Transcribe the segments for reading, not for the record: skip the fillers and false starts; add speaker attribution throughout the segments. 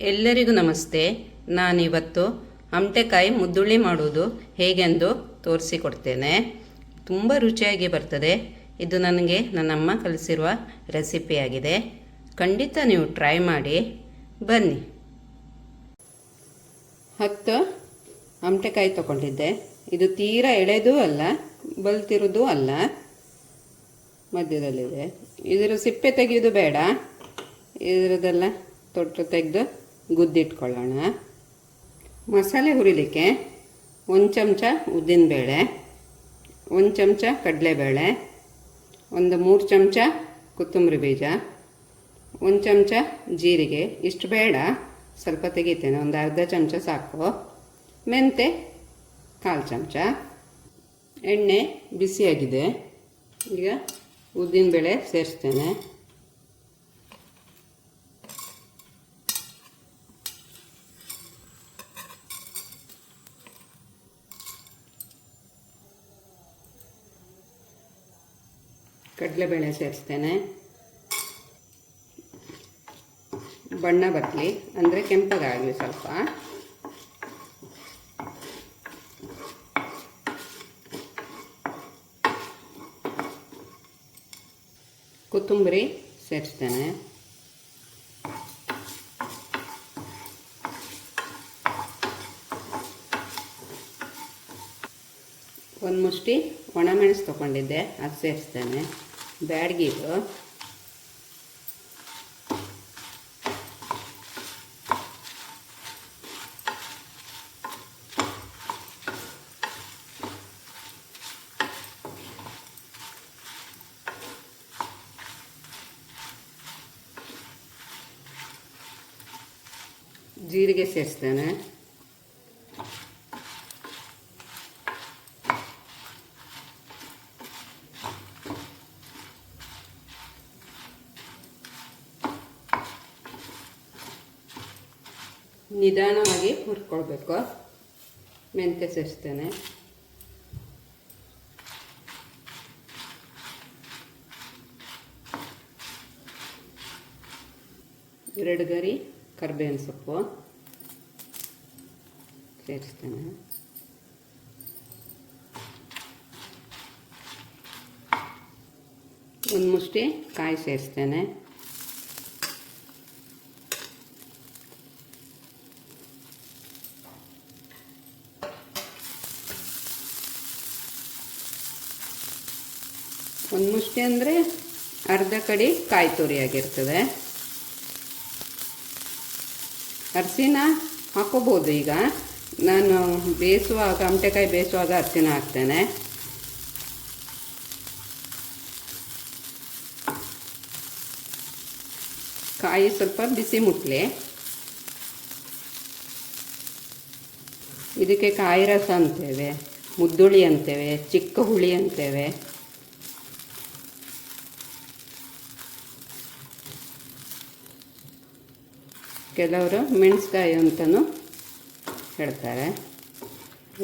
Speaker 1: ಎಲ್ಲರಿಗೂ ನಮಸ್ತೆ. ನಾನಿವತ್ತು ಅಮಟೆಕಾಯಿ ಮುದ್ದುಳ್ಳಿ ಮಾಡೋದು ಹೇಗೆಂದು ತೋರಿಸಿಕೊಡ್ತೇನೆ. ತುಂಬ ರುಚಿಯಾಗಿ ಬರ್ತದೆ. ಇದು ನನಗೆ ನನ್ನಮ್ಮ ಕಲಿಸಿರುವ ರೆಸಿಪಿಯಾಗಿದೆ. ಖಂಡಿತ ನೀವು ಟ್ರೈ ಮಾಡಿ. ಬನ್ನಿ. 10 ಅಮಟೆಕಾಯಿ ತಗೊಂಡಿದ್ದೆ. ಇದು ತೀರಾ ಎಳೆದೂ ಅಲ್ಲ, ಬಲ್ತಿರೋದು ಅಲ್ಲ, ಮಧ್ಯದಲ್ಲಿದೆ. ಇದರ ಸಿಪ್ಪೆ ತೆಗೆಯೋದು ಬೇಡ. ಇದರದೆಲ್ಲ ತೊಟ್ಟು ತೆಗೆದು ಗುದ್ದಿಟ್ಕೊಳ್ಳೋಣ. ಮಸಾಲೆ ಹುರಿಲಿಕ್ಕೆ 1 ಚಮಚ ಉದ್ದಿನಬೇಳೆ, 1 ಚಮಚ ಕಡಲೆಬೇಳೆ, ಒಂದು 3 ಚಮಚ ಕೊತ್ತಂಬರಿ ಬೀಜ, 1 ಚಮಚ ಜೀರಿಗೆ. ಇಷ್ಟು ಬೇಡ, ಸ್ವಲ್ಪ ತೆಗಿತೇನೆ, ಒಂದು ಅರ್ಧ ಚಮಚ ಸಾಕು. ಮೆಂತೆ 1/4 ಚಮಚ. ಎಣ್ಣೆ ಬಿಸಿಯಾಗಿದೆ. ಈಗ ಉದ್ದಿನಬೇಳೆ ಸೇರಿಸ್ತೇನೆ. ಕಡಲೆಬೇಳೆ ಸೇರಿಸ್ತೇನೆ. ಬಣ್ಣ ಬರಲಿ, ಅಂದರೆ ಕೆಂಪಗಾಗಲಿ ಸ್ವಲ್ಪ. ಕೊತ್ತಂಬರಿ ಸೇರಿಸ್ತೇನೆ. ಒಂದು ಮುಷ್ಟಿ ಒಣಮೆಣಸು ತೊಗೊಂಡಿದ್ದೆ, ಅದು ಸೇರಿಸ್ತೇನೆ. ಬ್ಯಾಡಗಿದು. ಜೀರಿಗೆ ಸೇರಿಸ್ತೇನೆ. ನಿಧಾನವಾಗಿ ಹುರ್ಕೊಳ್ಬೇಕು. ಮೆಂತ್ಯ ಸೇರಿಸ್ತೇನೆ. ಎರಡು ಗರಿ ಕರಿಬೇವಿನ ಸೊಪ್ಪು ಸೇರಿಸ್ತೇನೆ. ಒಂದು ಮುಷ್ಟಿ ಕಾಯಿ ಸೇರಿಸ್ತೇನೆ. ಒಂದು ಮುಷ್ಟಿ ಅಂದರೆ ಅರ್ಧ ಕಡಿ ಕಾಯಿ ತುರಿ ಆಗಿರ್ತದೆ. ಅರಿಶಿನ ಹಾಕೋಬೋದು. ಈಗ ನಾನು ಬೇಯಿಸುವಾಗ, ಅಮಟೆಕಾಯಿ ಬೇಯಿಸುವಾಗ ಅರಿಶಿನ ಹಾಕ್ತೇನೆ. ಕಾಯಿ ಸ್ವಲ್ಪ ಬಿಸಿ ಮುಟ್ಲಿ. ಇದಕ್ಕೆ ಕಾಯಿ ರಸ ಅಂತೇವೆ, ಮುದ್ದುಳಿ ಅಂತೇವೆ, ಚಿಕ್ಕ ಹುಳಿ ಅಂತೇವೆ. ಕೆಲವರು ಮೆಣಸ್ಕಾಯಿ ಅಂತಲೂ ಹೇಳ್ತಾರೆ.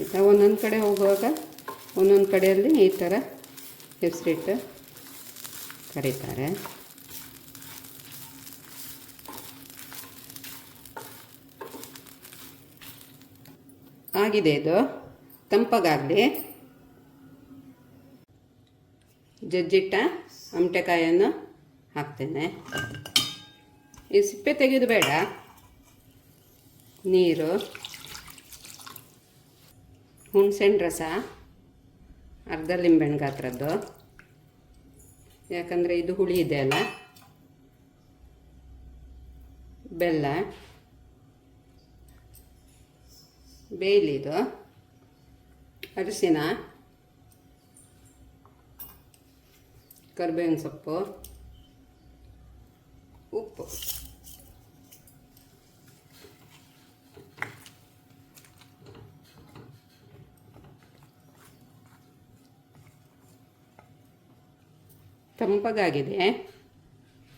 Speaker 1: ಈಗ ಒಂದೊಂದು ಕಡೆ ಹೋಗುವಾಗ ಒಂದೊಂದು ಕಡೆಯಲ್ಲಿ ಈ ಥರ ಹೆಸರಿಟ್ಟು ಕರೀತಾರೆ. ಆಗಿದೆ, ಇದು ತಂಪಗಾಗಲಿ. ಜಜ್ಜಿಟ್ಟ ಅಮಟೆಕಾಯನ್ನು ಹಾಕ್ತೇನೆ. ಈ ಸಿಪ್ಪೆ ತೆಗೆದು ಬೇಡ. ನೀರು, ಹುಣಸೆಹಣ್ಣು ರಸ, ಅರ್ಧ ಲಿಂಬೆಹಣ್ಣು ಗಾತ್ರದ್ದು, ಯಾಕಂದರೆ ಇದು ಹುಳಿ ಇದೆ ಅಲ್ಲ. ಬೆಲ್ಲ, ಬೇಯ್ಲಿದು, ಅರಿಶಿನ, ಕರಿಬೇವಿನ ಸೊಪ್ಪು, ಉಪ್ಪು. ತಂಪಗಾಗಿದೆ,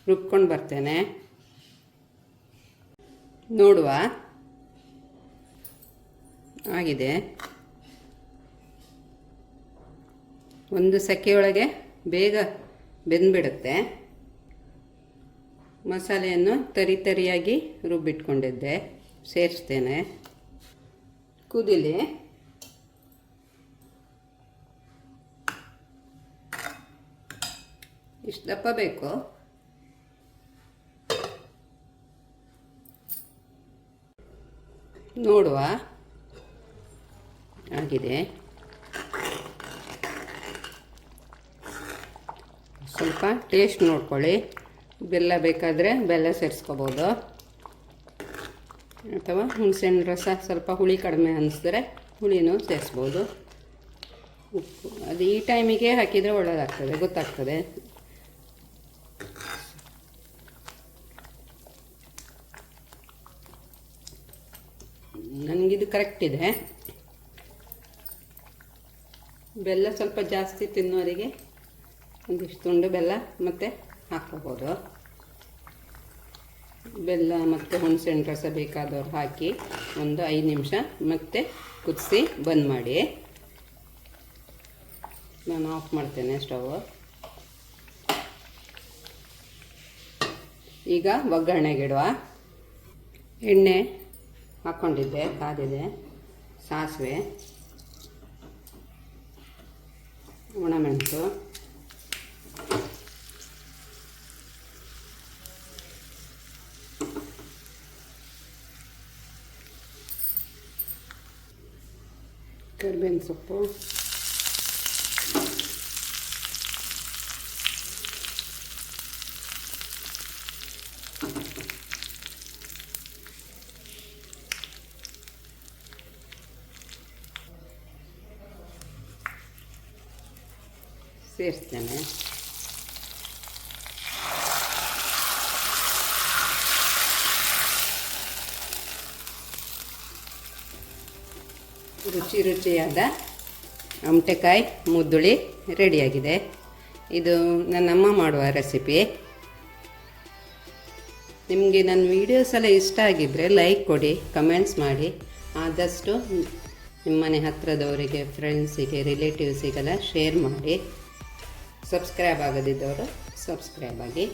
Speaker 1: ರುಬ್ಕೊಂಡು ಬರ್ತೇನೆ. ನೋಡುವ. ಆಗಿದೆ. ಒಂದು ಸೆಕೆಯೊಳಗೆ ಬೇಗ ಬೆಂದ್ಬಿಡುತ್ತೆ. ಮಸಾಲೆಯನ್ನು ತರಿಯಾಗಿ ರುಬ್ಬಿಟ್ಕೊಂಡಿದ್ದೆ ಸೇರಿಸ್ತೇನೆ. ಕುದಿಲಿ. ಇಷ್ಟು ದಪ್ಪ ಬೇಕು. ನೋಡುವ ಆಗಿದೆ. ಸ್ವಲ್ಪ ಟೇಸ್ಟ್ ನೋಡ್ಕೊಳ್ಳಿ. ಬೆಲ್ಲ ಬೇಕಾದರೆ ಬೆಲ್ಲ ಸೇರಿಸ್ಕೋಬೋದು, ಅಥವಾ ಹುಣಸೆಹಣ್ಣು ರಸ ಸ್ವಲ್ಪ ಹುಳಿ ಕಡಿಮೆ ಅನಿಸಿದ್ರೆ ಹುಳಿನೂ ಸೇರಿಸ್ಬೋದು. ಉಪ್ಪು ಅದು ಈ ಟೈಮಿಗೆ ಹಾಕಿದರೆ ಒಳ್ಳೆಯದಾಗ್ತದೆ, ಗೊತ್ತಾಗ್ತದೆ. ನನಗಿದು ಕರೆಕ್ಟ್ ಇದೆ. ಬೆಲ್ಲ ಸ್ವಲ್ಪ ಜಾಸ್ತಿ ತಿನ್ನೋರಿಗೆ ಒಂದಿಷ್ಟು ತುಂಡು ಬೆಲ್ಲ ಮತ್ತೆ ಹಾಕ್ಕೋಬೋದು. ಬೆಲ್ಲ ಮತ್ತು ಹುಣಸೆಹಣ್ಣು ರಸ ಬೇಕಾದವ್ರು ಹಾಕಿ ಒಂದು 5 ನಿಮಿಷ ಮತ್ತೆ ಕುದಿಸಿ ಬಂದ್ ಮಾಡಿ. ನಾನು ಆಫ್ ಮಾಡ್ತೇನೆ ಸ್ಟವ್. ಈಗ ಒಗ್ಗರಣೆಗಿಡುವ. ಎಣ್ಣೆ ಹಾಕ್ಕೊಂಡಿದ್ದೆ, ಕಾದಿದೆ. ಸಾಸಿವೆ, ಒಣಮೆಣಸು, ಕರಿಬೇವಿನ ಸೊಪ್ಪು, ಸೇರಿಸ್ತೇನೆ. ರುಚಿಯಾದ ಆಮಟೆಕಾಯಿ ಮುದ್ದುಳಿ ರೆಡಿಯಾಗಿದೆ. ಇದು ನನ್ನಮ್ಮ ಮಾಡುವ ರೆಸಿಪಿ. ನಿಮಗೆ ನನ್ನ ವೀಡಿಯೋಸ್ ಎಲ್ಲ ಇಷ್ಟ ಆಗಿದ್ದರೆ ಲೈಕ್ ಕೊಡಿ, ಕಮೆಂಟ್ಸ್ ಮಾಡಿ. ಆದಷ್ಟು ನಿಮ್ಮನೆ ಹತ್ತಿರದವರಿಗೆ, ಫ್ರೆಂಡ್ಸಿಗೆ, ರಿಲೇಟಿವ್ಸಿಗೆಲ್ಲ ಶೇರ್ ಮಾಡಿ. ಸಬ್ಸ್ಕ್ರೈಬ್ ಆಗದಿದ್ದವರು ಸಬ್ಸ್ಕ್ರೈಬ್ ಆಗಿ.